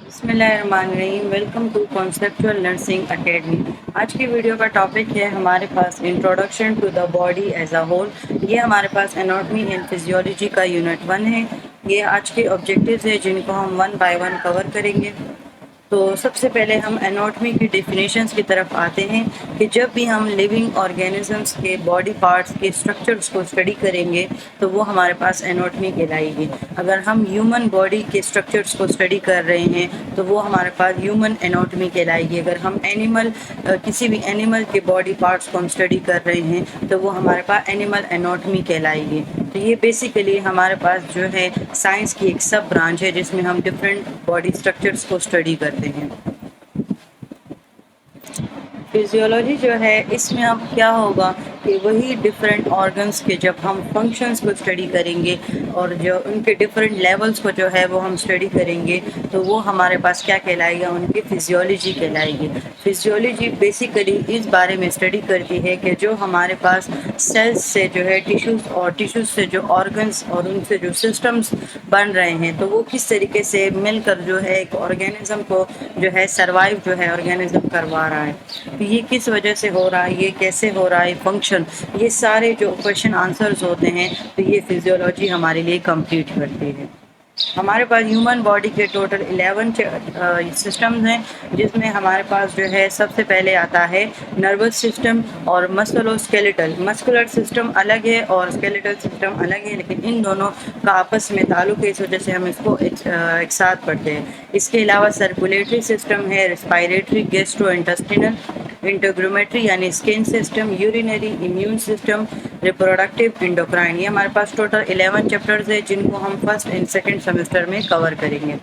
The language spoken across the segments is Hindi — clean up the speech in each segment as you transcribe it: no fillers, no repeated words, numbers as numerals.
बिस्मिल्लाहिर्रहमानिर्रहीम। Welcome to conceptual nursing academy. आज की वीडियो का टॉपिक है हमारे पास introduction to the body as a whole. ये हमारे पास एनाटॉमी एंड फिजियोलॉजी का यूनिट 1 है। ये आज के ऑब्जेक्टिव्स है जिनको हम वन बाय वन कवर करेंगे। तो सबसे पहले हम एनाटॉमी की डेफिनेशंस की तरफ आते हैं कि जब भी हम लिविंग ऑर्गेनिजम्स के बॉडी पार्ट्स के स्ट्रक्चर्स को स्टडी करेंगे तो वो हमारे पास एनाटॉमी कहलाएगी। अगर हम ह्यूमन बॉडी के स्ट्रक्चर्स को स्टडी कर रहे हैं तो वो हमारे पास ह्यूमन एनाटॉमी कहलाएगी। अगर हम किसी भी एनिमल के बॉडी पार्ट्स को हम स्टडी कर रहे हैं तो वो हमारे पास एनिमल एनाटॉमी कहलाएगी। तो ये बेसिकली हमारे पास जो है साइंस की एक सब ब्रांच है जिसमें हम डिफरेंट बॉडी स्ट्रक्चर्स को स्टडी करते हैं। फिजियोलॉजी जो है इसमें अब क्या होगा कि वही डिफरेंट ऑर्गन्स के जब हम फंक्शंस को स्टडी करेंगे और जो उनके डिफरेंट लेवल्स को जो है वो हम स्टडी करेंगे तो वो हमारे पास क्या कहलाएगा, उनकी फिजियोलॉजी कहलाएगी। फिजियोलॉजी बेसिकली इस बारे में स्टडी करती है कि जो हमारे पास सेल्स से जो है टिश्यूज़ और टिश्यूज़ से जो ऑर्गन्स और उनसे जो सिस्टम्स बन रहे हैं तो वो किस तरीके से मिलकर जो है एक ऑर्गेनिज्म को जो है सर्वाइव जो है ऑर्गेनिज्म करवा रहा है। तो ये किस वजह से हो रहा है, ये कैसे हो रहा है फंक्शन, ये सारे जो क्वेश्चन आंसर्स होते हैं तो ये फिजियोलॉजी हमारे लिए कंप्लीट करती है। हमारे पास ह्यूमन बॉडी के टोटल 11 सिस्टम्स हैं जिसमें हमारे पास जो है सबसे पहले आता है नर्वस सिस्टम और मस्कुलोस्केलेटल। मस्कुलर सिस्टम अलग है और स्केलेटल सिस्टम अलग है, लेकिन इन दोनों का आपस में ताल्लुक है, इस वजह से हम इसको एक साथ पढ़ते हैं। इसके अलावा सर्कुलेटरी सिस्टम है, रेस्पिरेटरी, गैस्ट्रो इंटेस्टिनल, इंटरग्रोमेट्री यानी skin system, urinary, immune system, reproductive, endocrine. ये हमारे पास टोटल 11 चैप्टर्स है जिनको हम फर्स्ट एंड सेकंड सेमेस्टर में कवर करेंगे।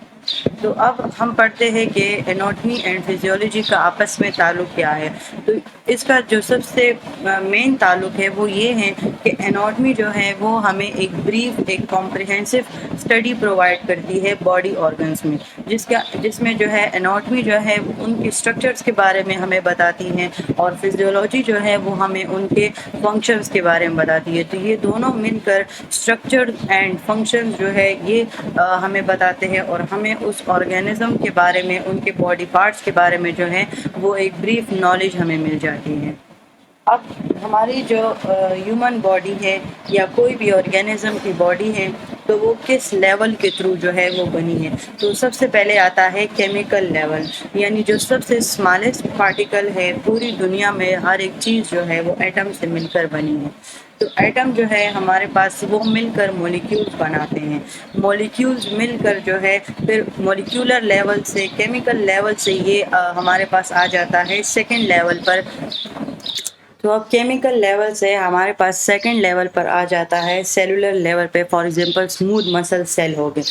तो अब हम पढ़ते हैं कि एनाटॉमी एंड फिजियोलॉजी का आपस में ताल्लुक क्या है। तो इसका जो सबसे मेन ताल्लुक है वो ये है कि एनाटॉमी जो है वो हमें एक ब्रीफ, एक कॉम्प्रिहेंसिव स्टडी प्रोवाइड करती है बॉडी ऑर्गन्स में, जिसमें जो है एनाटॉमी जो है उनके स्ट्रक्चर्स के बारे में हमें बताती हैं और फिजियोलॉजी जो है वो हमें उनके फंक्शंस के बारे में बताती है। तो ये दोनों मिलकर स्ट्रक्चर एंड फंक्शंस जो है ये हमें बताते हैं और हमें उस ऑर्गेनिज्म के बारे में, उनके बॉडी पार्ट्स के बारे में जो है वो एक ब्रीफ नॉलेज हमें मिल जाती है। अब हमारी जो ह्यूमन बॉडी है या कोई भी ऑर्गेनिज्म की बॉडी है तो वो किस लेवल के थ्रू जो है वो बनी है। तो सबसे पहले आता है केमिकल लेवल, यानी जो सबसे स्मॉलेस्ट पार्टिकल है पूरी दुनिया में, हर एक चीज़ जो है वो एटम से मिलकर बनी है। तो एटम जो है हमारे पास वो मिलकर मॉलिक्यूल्स बनाते हैं। मॉलिक्यूल्स मिलकर जो है फिर मॉलिक्यूलर लेवल से, केमिकल लेवल से ये हमारे पास आ जाता है सेकेंड लेवल पर। तो अब केमिकल लेवल से हमारे पास सेकंड लेवल पर आ जाता है सेलुलर लेवल पे। For example smooth muscle cell हो गए,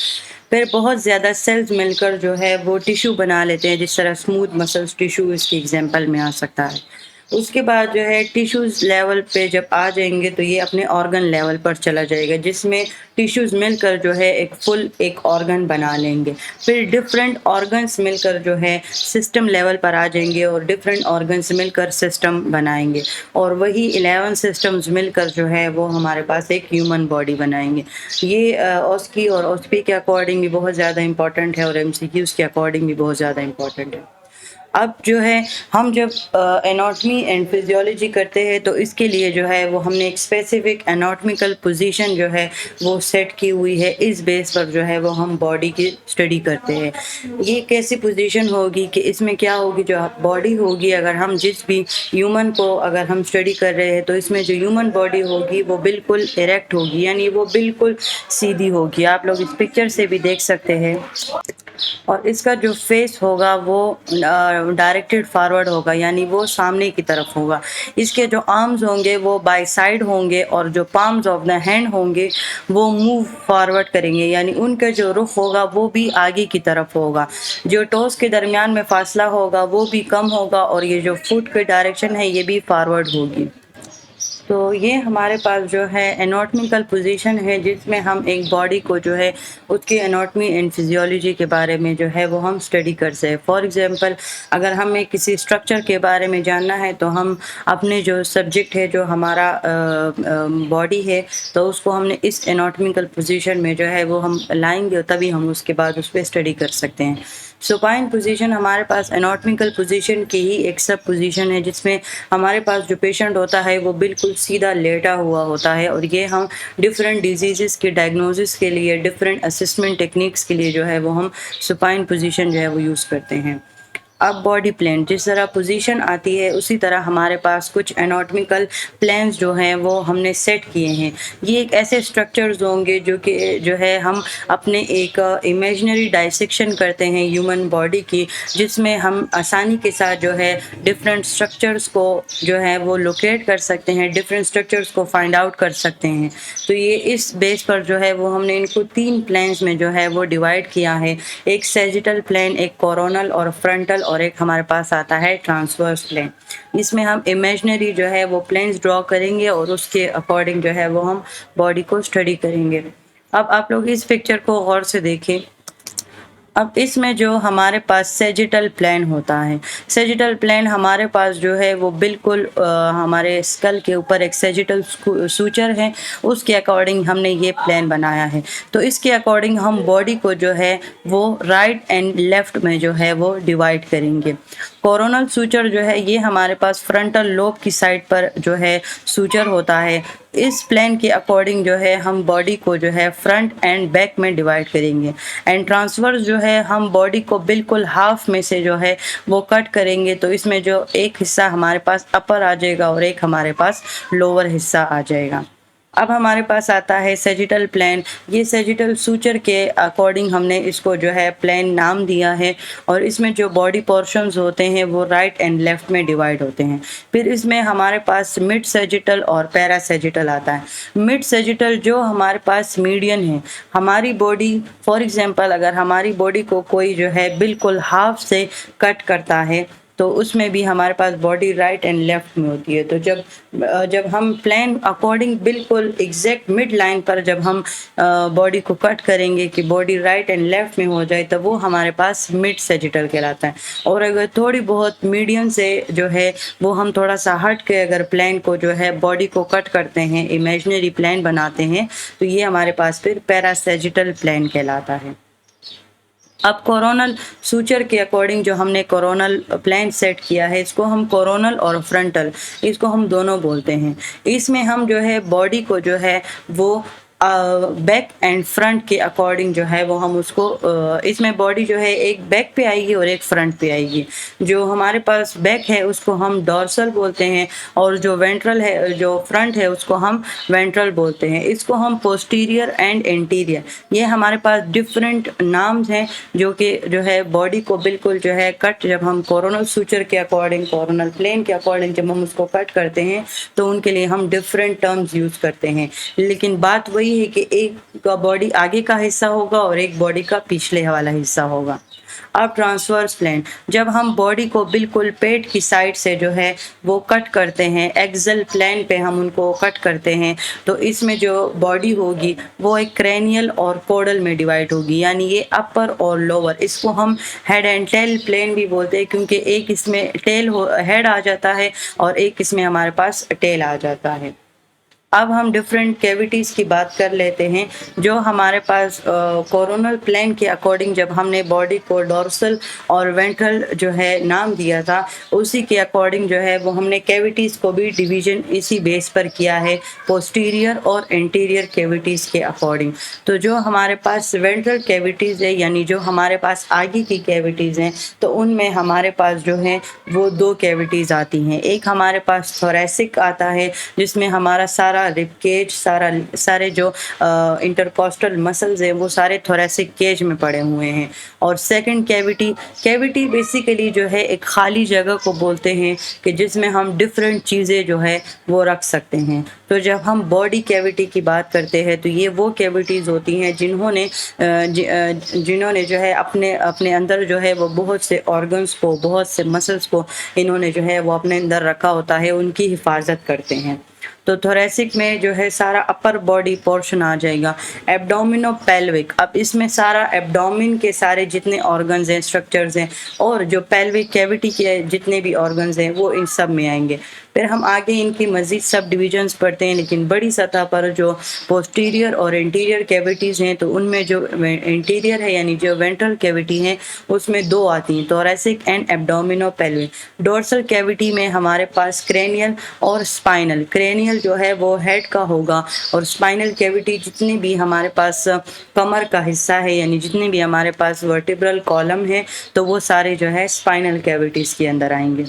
फिर बहुत ज़्यादा सेल्स मिलकर जो है वो टिश्यू बना लेते हैं, जिस तरह स्मूथ मसल्स टिश्यू इसके एग्जांपल में आ सकता है। उसके बाद जो है टिश्यूज़ लेवल पे जब आ जाएंगे तो ये अपने ऑर्गन लेवल पर चला जाएगा, जिसमें टिश्यूज़ मिलकर जो है एक ऑर्गन बना लेंगे। फिर डिफरेंट ऑर्गन्स मिलकर जो है सिस्टम लेवल पर आ जाएंगे और डिफरेंट ऑर्गन्स मिलकर सिस्टम बनाएंगे और वही 11 सिस्टम्स मिलकर जो है वो हमारे पास एक ह्यूमन बॉडी बनाएंगे। ये ऑस्की और ऑस्पी के अकॉर्डिंग भी बहुत ज़्यादा इंपॉर्टेंट है और एमसीक्यूज़ के अकॉर्डिंग भी बहुत ज़्यादा इंपॉर्टेंट है। अब जो है हम जब एनाटॉमी एंड फिजियोलॉजी करते हैं तो इसके लिए जो है वो हमने एक स्पेसिफिक एनाटॉमिकल पोजीशन जो है वो सेट की हुई है। इस बेस पर जो है वो हम बॉडी की स्टडी करते हैं। ये कैसी पोजीशन होगी कि इसमें क्या होगी, जो बॉडी होगी, अगर हम जिस भी ह्यूमन को अगर हम स्टडी कर रहे हैं तो इसमें जो ह्यूमन बॉडी होगी वो बिल्कुल इरेक्ट होगी, यानी वो बिल्कुल सीधी होगी। आप लोग इस पिक्चर से भी देख सकते हैं। और इसका जो फेस होगा वो डायरेक्टेड फॉरवर्ड होगा, यानी वो सामने की तरफ होगा। इसके जो आर्म्स होंगे वो बाय साइड होंगे और जो पाम्स ऑफ द हैंड होंगे वो मूव फॉरवर्ड करेंगे, यानी उनका जो रुख होगा वो भी आगे की तरफ होगा। जो टोस के दरमियान में फासला होगा वो भी कम होगा और ये जो फुट की डायरेक्शन है ये भी फॉरवर्ड होगी। तो ये हमारे पास जो है एनाटॉमिकल पोजीशन है जिसमें हम एक बॉडी को जो है उसकी एनाटॉमी एंड फिजियोलॉजी के बारे में जो है वो हम स्टडी कर सकते हैं। फॉर एग्जांपल अगर हमें किसी स्ट्रक्चर के बारे में जानना है तो हम अपने जो सब्जेक्ट है, जो हमारा बॉडी है, तो उसको हमने इस एनाटॉमिकल पोजीशन में जो है वो हम लाएंगे, तभी हम उसके बाद उस पर स्टडी कर सकते हैं। सुपाइन पोजीशन हमारे पास एनाटॉमिकल पोजीशन की ही एक सब पोजीशन है, जिसमें हमारे पास जो पेशेंट होता है वो बिल्कुल सीधा लेटा हुआ होता है, और ये हम डिफरेंट डिजीज़ के डायग्नोसिस के लिए, डिफरेंट असेसमेंट टेक्निक्स के लिए जो है वो हम सुपाइन पोजीशन जो है वो यूज़ करते हैं। अब बॉडी प्लान जिस तरह पोजीशन आती है, उसी तरह हमारे पास कुछ एनाटॉमिकल प्लान्स जो हैं वो हमने सेट किए हैं। ये एक ऐसे स्ट्रक्चर्स होंगे जो कि जो है हम अपने एक इमेजिनरी डाइसेक्शन करते हैं ह्यूमन बॉडी की, जिसमें हम आसानी के साथ जो है डिफरेंट स्ट्रक्चर्स को जो है वो लोकेट कर सकते हैं, डिफरेंट स्ट्रक्चर्स को फाइंड आउट कर सकते हैं। तो ये इस बेस पर जो है वो हमने इनको 3 प्लान्स में जो है वो डिवाइड किया है। एक सैजिटल प्लान, एक कोरोनल और फ्रंटल, और एक हमारे पास आता है ट्रांसवर्स प्लेन। इसमें हम इमेजिनरी जो है वो प्लेन्स ड्रॉ करेंगे और उसके अकॉर्डिंग जो है वो हम बॉडी को स्टडी करेंगे। अब आप लोग इस पिक्चर को गौर से देखें। अब इसमें जो हमारे पास सैजिटल प्लेन होता है, सैजिटल प्लेन हमारे पास जो है वो बिल्कुल हमारे स्कल के ऊपर एक सैजिटल सूचर है, उसके अकॉर्डिंग हमने ये प्लेन बनाया है। तो इसके अकॉर्डिंग हम बॉडी को जो है वो राइट एंड लेफ्ट में जो है वो डिवाइड करेंगे। कोरोनल सूचर जो है ये हमारे पास फ्रंटल लोब की साइड पर जो है सूचर होता है। इस प्लान के अकॉर्डिंग जो है हम बॉडी को जो है फ्रंट एंड बैक में डिवाइड करेंगे। एंड ट्रांसवर्स जो है हम बॉडी को बिल्कुल हाफ में से जो है वो कट करेंगे। तो इसमें जो एक हिस्सा हमारे पास अपर आ जाएगा और एक हमारे पास लोअर हिस्सा आ जाएगा। अब हमारे पास आता है सैजिटल प्लेन। ये सैजिटल सूचर के अकॉर्डिंग हमने इसको जो है प्लेन नाम दिया है, और इसमें जो बॉडी पोर्शंस होते हैं वो राइट एंड लेफ्ट में डिवाइड होते हैं। फिर इसमें हमारे पास मिड सैजिटल और पैरा सैजिटल आता है। मिड सैजिटल जो हमारे पास मीडियन है, हमारी बॉडी फॉर एग्जांपल अगर हमारी बॉडी को कोई जो है बिल्कुल हाफ से कट करता है, तो उसमें भी हमारे पास बॉडी राइट एंड लेफ्ट में होती है। तो जब हम प्लान अकॉर्डिंग बिल्कुल एग्जैक्ट मिड लाइन पर जब हम बॉडी को कट करेंगे कि बॉडी राइट एंड लेफ्ट में हो जाए, तो वो हमारे पास मिड सैजिटल कहलाता है। और अगर थोड़ी बहुत मीडियम से जो है वो हम थोड़ा सा हट के अगर प्लान को जो है बॉडी को कट करते हैं, इमेजिनरी प्लान बनाते हैं, तो ये हमारे पास फिर पैरासैजिटल प्लान कहलाता है। अब कोरोनल सूचर के अकॉर्डिंग जो हमने कोरोनल प्लान सेट किया है, इसको हम कोरोनल और फ्रंटल, इसको हम दोनों बोलते हैं। इसमें हम जो है बॉडी को जो है वो बैक एंड फ्रंट के अकॉर्डिंग जो है वो हम उसको इसमें बॉडी जो है एक बैक पे आएगी और एक फ्रंट पे आएगी। जो हमारे पास बैक है उसको हम डॉर्सल बोलते हैं, और जो वेंट्रल है, जो फ्रंट है, उसको हम वेंट्रल बोलते हैं। इसको हम पोस्टीरियर एंड एंटीरियर, ये हमारे पास डिफरेंट नाम्स हैं जो कि जो है बॉडी को बिल्कुल जो है कट, जब हम कोरोनल सूचर के अकॉर्डिंग, कोरोनल प्लेन के अकॉर्डिंग जब हम उसको कट करते हैं, तो उनके लिए हम डिफरेंट टर्म्स यूज़ करते हैं। लेकिन बात वही है कि एक का बॉडी आगे का हिस्सा होगा और एक बॉडी का पिछले वाला हिस्सा होगा। अब ट्रांसवर्स प्लेन, जब हम बॉडी को बिल्कुल पेट की साइड से जो है वो कट करते हैं, एक्सल प्लेन पे हम उनको कट करते हैं, तो इसमें जो बॉडी होगी वो एक क्रेनियल और कोडल में डिवाइड होगी, यानी ये अपर और लोअर। इसको हम हेड एंड टेल प्लेन भी बोलते हैं, क्योंकि एक इसमें हेड आ जाता है और एक इसमें हमारे पास टेल आ जाता है। अब हम डिफरेंट कैविटीज़ की बात कर लेते हैं। जो हमारे पास कोरोनल प्लेन के अकॉर्डिंग जब हमने बॉडी को डॉर्सल और वेंट्रल जो है नाम दिया था, उसी के अकॉर्डिंग जो है वो हमने कैविटीज़ को भी डिवीजन इसी बेस पर किया है, पोस्टीरियर और इंटीरियर कैविटीज़ के अकॉर्डिंग। तो जो हमारे पास वेंट्रल कैविटीज़ है, यानी जो हमारे पास आगे की कैविटीज़ हैं, तो उनमें हमारे पास जो है वो 2 कैविटीज़ आती हैं। एक हमारे पास थोरैसिक आता है, जिसमें हमारा सारा रिब केज, सारे जो इंटरकोस्टल मसल्स हैं वो सारे थोरैसिक केज में पड़े हुए हैं। और सेकंड कैविटी बेसिकली जो है एक खाली जगह को बोलते हैं कि जिसमें हम डिफरेंट चीज़ें जो है वो रख सकते हैं। तो जब हम बॉडी कैविटी की बात करते हैं, तो ये वो कैविटीज़ होती हैं जिन्होंने जो है अपने अंदर जो है वो बहुत से ऑर्गन्स को, बहुत से मसल्स को इन्होंने जो है वो अपने अंदर रखा होता है, उनकी हिफाजत करते हैं। तो थोरैसिक में जो है सारा अपर बॉडी पोर्शन आ जाएगा। एब्डोमिनो पेल्विक, अब इसमें सारा एब्डोमिन के सारे जितने ऑर्गन्स हैं, स्ट्रक्चर्स हैं, और जो पेल्विक कैविटी के जितने भी ऑर्गन्स हैं वो इन सब में आएंगे। फिर हम आगे इनकी मज़ीद सब डिविजन्स पढ़ते हैं, लेकिन बड़ी सतह पर जो पोस्टीरियर और इंटीरियर कैविटीज़ हैं, तो उनमें जो इंटीरियर है यानी जो वेंट्रल कैविटी है उसमें दो आती हैं, थोरैसिक एंड एब्डोमिनोपेल्विक। डोर्सल कैविटी में हमारे पास क्रेनियल और स्पाइनल, क्रेनियल जो है वो हेड का होगा और स्पाइनल कैविटी जितनी भी हमारे पास कमर का हिस्सा है यानी जितने भी हमारे पास वर्टिब्रल कॉलम है तो वो सारे जो है स्पाइनल कैविटीज़ के अंदर आएंगे।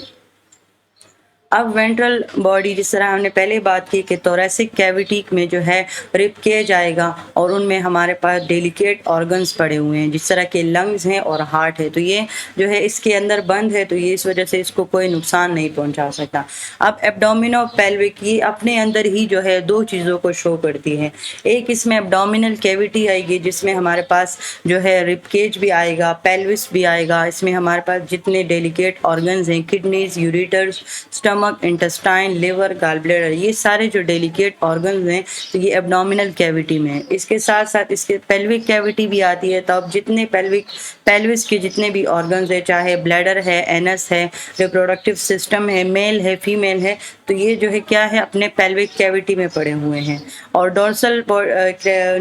अब वेंट्रल बॉडी, जिस तरह हमने पहले बात की कि थोरैसिक कैविटी में जो है रिब केज आएगा और उनमें हमारे पास डेलिकेट ऑर्गन्स पड़े हुए हैं, जिस तरह के लंग्स हैं और हार्ट है, तो ये जो है इसके अंदर बंद है, तो ये इस वजह से इसको कोई नुकसान नहीं पहुंचा सकता। अब एब्डोमिनोपेल्विक ये अपने अंदर ही जो है दो चीज़ों को शो करती है। एक इसमें एब्डोमिनल कैविटी आएगी जिसमें हमारे पास जो है रिब केज भी आएगा, पेल्विस भी आएगा, इसमें हमारे पास जितने डेलिकेट ऑर्गन्स हैं, kidneys, ureters, stomach, intestine, liver, gall bladder, ये सारे जो डेलिकेट ऑर्गन्स हैं तो ये एब्डोमिनल कैविटी में है। इसके साथ साथ इसके पेल्विक कैविटी भी आती है, तो अब जितने पेल्विस के जितने भी ऑर्गन्स है, चाहे ब्लैडर है, एनस है, रिप्रोडक्टिव सिस्टम है, मेल है, फीमेल है, तो ये जो है क्या है अपने पेल्विक कैविटी में पड़े हुए हैं। और डोर्सल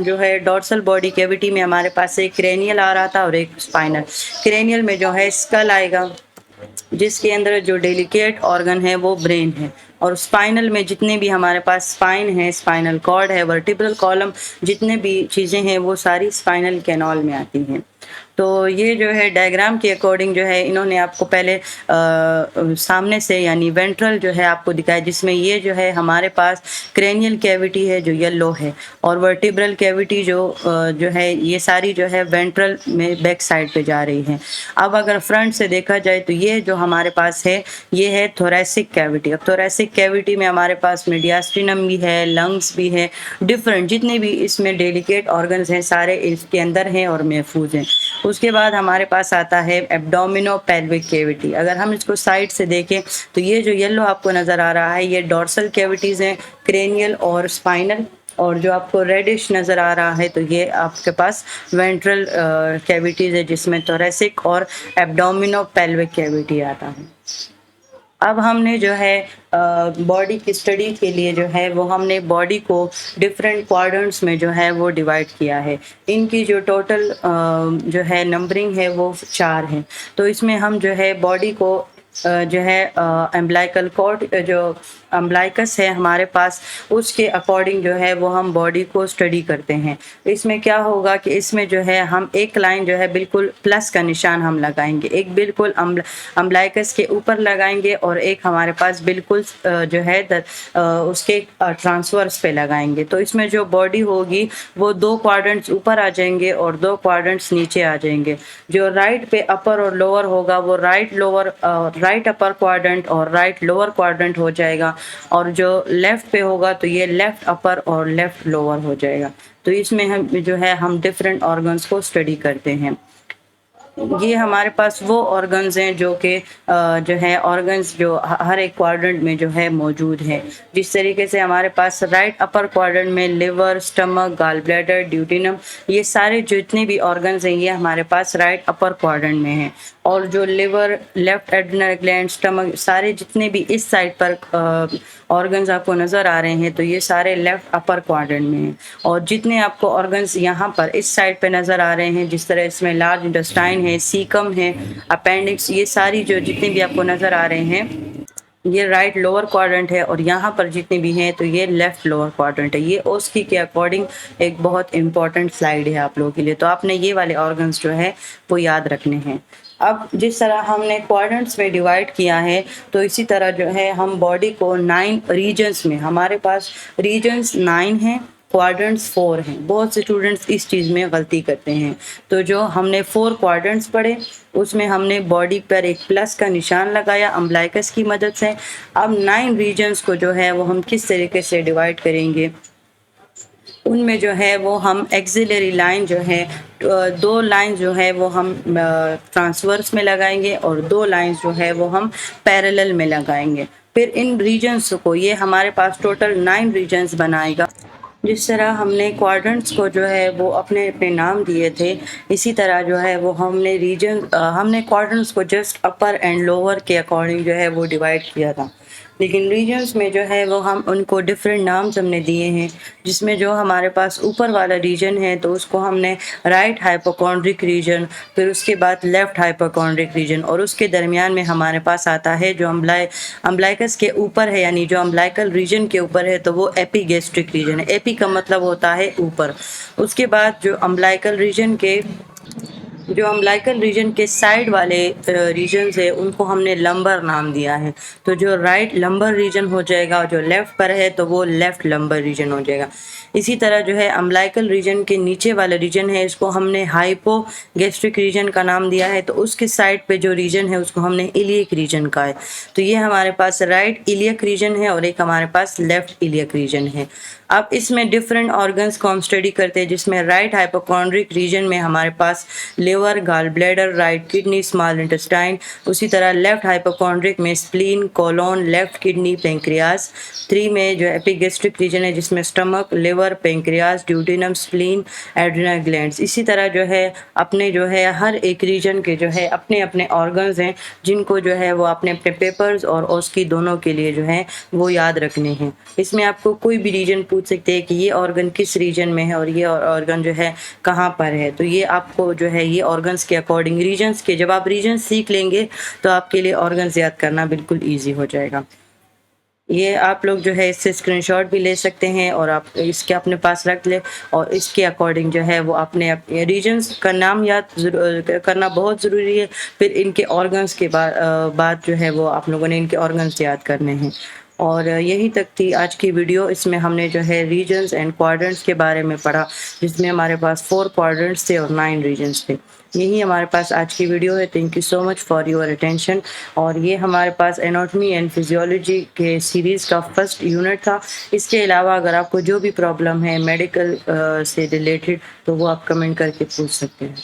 जो है डोर्सल बॉडी कैविटी में हमारे पास एक क्रेनियल आ रहा था और एक स्पाइनल। क्रेनियल में जो है स्कल आएगा जिसके अंदर जो डेलिकेट ऑर्गन है वो ब्रेन है, और स्पाइनल में जितने भी हमारे पास स्पाइन है, स्पाइनल कॉर्ड है, वर्टिब्रल कॉलम, जितने भी चीज़ें हैं वो सारी स्पाइनल कैनाल में आती हैं। तो ये जो है डायग्राम के अकॉर्डिंग जो है इन्होंने आपको पहले सामने से यानी वेंट्रल जो है आपको दिखाया, जिसमें ये जो है हमारे पास क्रेनियल कैविटी है जो येलो है, और वर्टिब्रल कैविटी जो है ये सारी जो है वेंट्रल में बैक साइड पे जा रही है। अब अगर फ्रंट से देखा जाए तो ये जो हमारे पास है ये है थोरैसिक कैविटी। अब थोरैसिक कैविटी में हमारे पास मीडियास्टिनम भी है, लंग्स भी है, डिफरेंट जितने भी इसमें डेलिकेट ऑर्गन्स हैं सारे इसके अंदर हैं और महफूज हैं। उसके बाद हमारे पास आता है एब्डोमिनोपेल्विक कैविटी। अगर हम इसको साइड से देखें तो ये जो येलो आपको नज़र आ रहा है ये डोर्सल कैविटीज़ हैं, क्रेनियल और स्पाइनल, और जो आपको रेडिश नज़र आ रहा है तो ये आपके पास वेंट्रल कैविटीज़ है जिसमें थोरैसिक और एब्डोमिनोपेल्विक कैविटी आता है। अब हमने जो है बॉडी की स्टडी के लिए जो है वो हमने बॉडी को डिफरेंट क्वाड्रेंट्स में जो है वो डिवाइड किया है। इनकी जो टोटल जो है नंबरिंग है वो 4 है। तो इसमें हम जो है बॉडी को जो है अम्बिलिकल कॉर्ड जो अम्बिलिकस है हमारे पास उसके अकॉर्डिंग जो है वो हम बॉडी को स्टडी करते हैं। इसमें क्या होगा कि इसमें जो है हम एक लाइन जो है बिल्कुल प्लस का निशान हम लगाएंगे, एक बिल्कुल अम्बिलिकस के ऊपर लगाएंगे और एक हमारे पास बिल्कुल जो है उसके ट्रांसवर्स पे लगाएंगे। तो इसमें जो बॉडी होगी वो 2 क्वाड्रेंट्स ऊपर आ जाएंगे और 2 क्वाड्रेंट्स नीचे आ जाएंगे। जो राइट पे अपर और लोअर होगा वो राइट अपर क्वाड्रेंट और राइट लोअर क्वाड्रेंट हो जाएगा, और जो लेफ्ट पे होगा तो ये लेफ्ट अपर और लेफ्ट लोअर हो जाएगा। तो इसमें हम जो है हम डिफरेंट ऑर्गन्स को स्टडी करते हैं। ये हमारे पास वो ऑर्गन्स हैं जो कि जो है ऑर्गन्स जो हर एक क्वाड्रेंट में जो है मौजूद है। जिस तरीके से हमारे पास राइट अपर क्वाड्रेंट में liver, stomach, gall bladder, duodenum, ये सारे जितने भी ऑर्गन्स हैं ये हमारे पास राइट अपर क्वाड्रेंट में हैं, और जो liver, left adrenal gland, stomach, सारे जितने भी इस साइड पर ऑर्गन्स आपको नज़र आ रहे हैं तो ये सारे लेफ्ट अपर क्वाड्रेंट में हैं। और जितने आपको ऑर्गन्स यहाँ पर इस साइड पे नज़र आ रहे हैं, जिस तरह इसमें लार्ज इंटेस्टाइन है, सीकम है, अपेंडिक्स, ये सारी जो जितने भी आपको नज़र आ रहे हैं ये राइट लोअर क्वाड्रेंट है, और यहाँ पर जितने भी हैं तो ये लेफ्ट लोअर क्वाड्रेंट है। ये ओस्की के अकॉर्डिंग एक बहुत इंपॉर्टेंट स्लाइड है आप लोगों के लिए, तो आपने ये वाले ऑर्गन्स जो है वो याद रखने हैं। अब जिस तरह हमने क्वाड्रेंट्स में डिवाइड किया है तो इसी तरह जो है हम बॉडी को 9 रीजन्स में, हमारे पास रीजन्स 9 हैं, क्वाड्रेंट्स 4 हैं। बहुत से स्टूडेंट्स इस चीज़ में गलती करते हैं। तो जो हमने 4 क्वाड्रेंट्स पढ़े उसमें हमने बॉडी पर एक प्लस का निशान लगाया अम्बिलिकस की मदद से। अब 9 रीजन्स को जो है वो हम किस तरीके से डिवाइड करेंगे, उनमें जो है वो हम एक्सिलरी लाइन जो है 2 लाइन जो है वो हम ट्रांसवर्स में लगाएंगे और 2 लाइन जो है वो हम पैरेलल में लगाएंगे। फिर इन रीजन्स को ये हमारे पास टोटल 9 रीजन्स बनाएगा। जिस तरह हमने क्वाड्रेंट्स को जो है वो अपने अपने नाम दिए थे, इसी तरह जो है वो हमने क्वाड्रेंट्स को जस्ट अपर एंड लोअर के अकॉर्डिंग जो है वो डिवाइड किया था। लेकिन रीजन्स में जो है वो हम उनको डिफरेंट नाम्स हमने दिए हैं, जिसमें जो हमारे पास ऊपर वाला रीजन है तो उसको हमने राइट हाइपोकॉन्ड्रिक रीजन, फिर उसके बाद लेफ्ट हाइपोकॉन्ड्रिक रीजन, और उसके दरमियान में हमारे पास आता है जो अम्बलाइकस के ऊपर है, यानी जो अम्बलाइकल रीजन के ऊपर है तो वो एपीगैस्ट्रिक रीजन है। एपी का मतलब होता है ऊपर। उसके बाद जो अम्बलाइकल रीजन के साइड वाले रीजन्स है उनको हमने लंबर नाम दिया है। तो जो राइट लंबर रीजन हो जाएगा और जो लेफ्ट पर है तो वो लेफ्ट लंबर रीजन हो जाएगा। इसी तरह जो है अम्बलाइकल रीजन के नीचे वाला रीजन है, इसको हमने हाइपोगैस्ट्रिक रीजन का नाम दिया है। तो उसके साइड पे जो रीजन है उसको हमने इलियक रीजन का है। तो ये हमारे पास राइट इलियक रीजन है और एक हमारे पास लेफ्ट इलियक रीजन है। अब इसमें डिफरेंट ऑर्गन्स को हम स्टडी करते हैं, जिसमें राइट हाइपोकॉन्ड्रिक रीजन में हमारे पास liver, gall bladder, right kidney, small intestine. उसी तरह लेफ्ट हाइपोकॉन्ड्रिक में spleen, colon, left kidney, pancreas. 3 में जो एपिगेस्ट्रिक रीजन है जिसमें stomach, liver, pancreas, duodenum, spleen, adrenal glands. इसी तरह जो है अपने जो है हर एक रीजन के जो है अपने अपने ऑर्गन्स हैं, जिनको जो है वो अपने अपने पेपर्स और ओस्की दोनों के लिए जो है वो याद रखने हैं। इसमें आपको कोई भी रीजन पूछ सकते हैं कि ये ऑर्गन किस रीजन में है और ये ऑर्गन जो है कहाँ पर है। तो ये आपको जो है ये ऑर्गन्स के अकॉर्डिंग रीजन्स के, जब आप रीजन सीख लेंगे तो आपके लिए ऑर्गन्स याद करना बिल्कुल ईजी हो जाएगा। ये आप लोग जो है इससे स्क्रीनशॉट भी ले सकते हैं और आप इसके अपने पास रख ले, और इसके अकॉर्डिंग जो है वो अपने रीजन्स का नाम याद करना बहुत ज़रूरी है। फिर इनके ऑर्गन्स के बाद जो है वो आप लोगों ने इनके ऑर्गन्स याद करने हैं। और यही तक थी आज की वीडियो। इसमें हमने जो है रीजन्स एंड क्वाड्रेंट्स के बारे में पढ़ा, जिसमें हमारे पास 4 क्वाड्रेंट्स थे और 9 रीजन्स थे। यही हमारे पास आज की वीडियो है। Thank you so much for your attention. और ये हमारे पास एनाटॉमी एंड फिजियोलॉजी के सीरीज़ का फर्स्ट यूनिट था। इसके अलावा अगर आपको जो भी प्रॉब्लम है मेडिकल से रिलेटेड तो वो आप कमेंट करके पूछ सकते हैं।